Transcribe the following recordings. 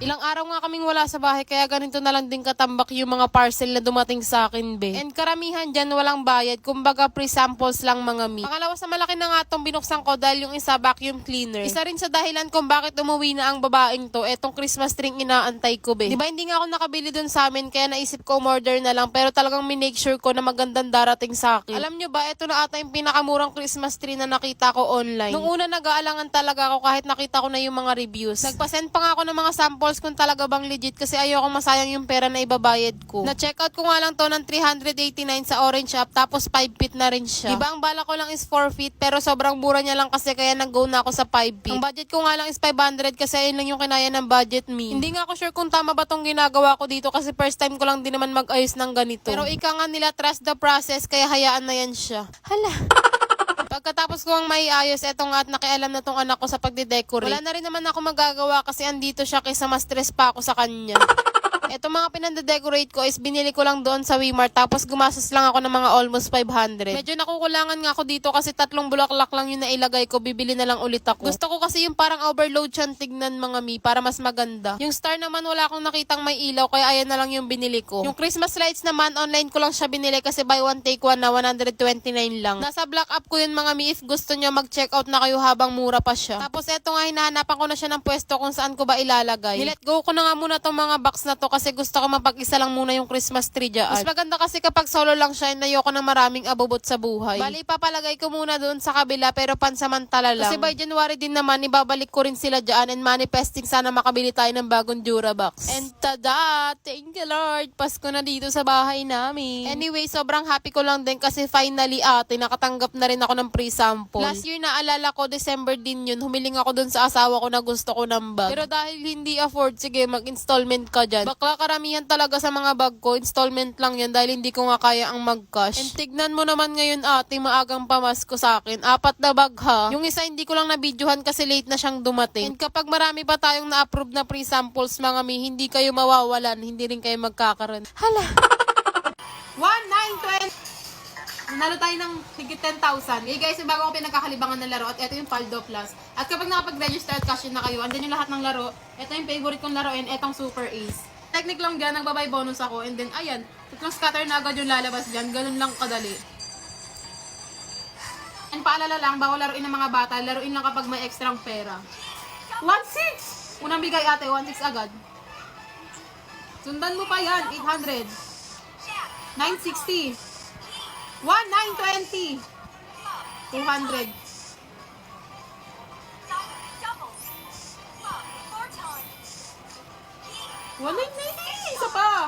Ilang araw nga kaming wala sa bahay kaya ganito na lang din katambak yung mga parcel na dumating sa akin, be. And karamihan dyan walang bayad, kumbaga pre-samples lang mga mi. Pangalawa sa malaki na nga tong binuksan ko dahil yung isa vacuum cleaner. Isa rin sa dahilan kung bakit umuwi na ang babaeng to, etong Christmas tree inaantay ko, be. Diba hindi nga ako nakabili dun sa amin kaya naisip ko umorder na lang pero talagang minake sure ko na magandang darating sa akin. Alam nyo ba, ito na ata yung pinakamurang Christmas tree na nakita ko online. Nung una nag-aalangan talaga ako kahit nakita ko na yung mga reviews. Nagpa-send pa nga ako ng mga samples kung talaga bang legit kasi ayoko masayang yung pera na ibabayad ko. Na-check out ko nga lang to ng 389 sa Orange Shop tapos 5 feet na rin siya. Diba ang bala ko lang is 4 feet pero sobrang mura niya lang kasi kaya nag-go na ako sa 5 feet. Ang budget ko nga lang is 500 kasi ayun lang yung kinaya ng budget me. Hindi nga ako sure kung tama ba tong ginagawa ko dito kasi first time ko lang din naman mag-ayos ng ganito. Pero ika nga nila trust the process kaya hayaan na yan siya. Hala. Pagkatapos ko ang maiayos, eto nga at nakialam na tong anak ko sa pagde-decorate. Wala na rin naman ako magagawa kasi andito siya kaysa mas stress pa ako sa kanya. Ito mga pinande-decorate ko is binili ko lang doon sa Wmart tapos gumastos lang ako ng mga almost 500. Medyo nakukulangan nga ako dito kasi 3 bulaklak lang yung nailagay ko, bibili na lang ulit ako. Gusto ko kasi yung parang overload siyang tignan mga mi para mas maganda. Yung star naman wala akong nakitang may ilaw kaya ayan na lang yung binili ko. Yung Christmas lights naman online ko lang siya binili kasi buy one take one na 129 lang. Nasa black up ko yun mga mi if gusto nyo mag-check out na kayo habang mura pa siya. Tapos eto nga hinahanapan ko na siya ng pwesto kung saan ko ba ilalagay. Nilet go ko na nga muna tong mga box na to kasi gusto ko mapag-isa lang muna yung Christmas tree dyan. Mas maganda kasi kapag solo lang siya, ayoko ng maraming abubot sa buhay. Bali, papalagay ko muna doon sa kabila pero pansamantala lang. Kasi by January din naman, ibabalik ko rin sila dyan and manifesting sana makabili tayo ng bagong Durabox. And tada! Thank you Lord! Pasko na dito sa bahay namin. Anyway, sobrang happy ko lang din kasi finally ate, nakatanggap na rin ako ng pre-sample. Last year naalala ko, December din yun, humiling ako dun sa asawa ko na gusto ko ng bag. Pero dahil hindi afford, sige mag-installment ka dyan. Bakla karamihan talaga sa mga bag ko, installment lang yan dahil hindi ko nga kaya ang mag-cash. And tignan mo naman ngayon ate, maagang pamasko sa akin. 4 na bag ha. Yung isa hindi ko lang na-videohan kasi late na siyang dumating. And kapag marami pa tayong na-approve na pre-samples mga mi, hindi kayo mawawalan, hindi rin kayo magkakaroon. Hala! 1,920! Nanalo tayo ng higit 10,000. Eh guys, bago ako pinagkakalibangan ng laro at ito yung Paldo Plus. At kapag nakapag-register at cash in na kayo, andyan yung lahat ng laro. Ito yung favorite kong laro and etong Super Ace. Technique lang dyan, nagbabay bonus ako and then ayan, tatlong scatter na agad yung lalabas dyan. Ganun lang kadali. And paalala lang, bawal laruin ng mga bata. Laruin lang kapag may extrang pera. 1,600! Unang bigay ate, 1,600 agad. Sundan mo pa yan, 800. 960. 1,920. 200. 1,990. Isa pa.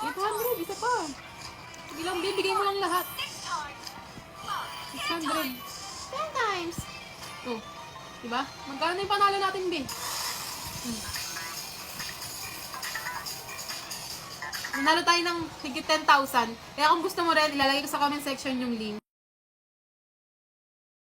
800. Isa pa. Sige lang, bibigay mo lang lahat. 600. 10 times. Oh. Diba? Magkano na yung panalo natin, be? Nanalo tayo ng higit 10,000. Kaya kung gusto mo rin, ilalagay ko sa comment section yung link.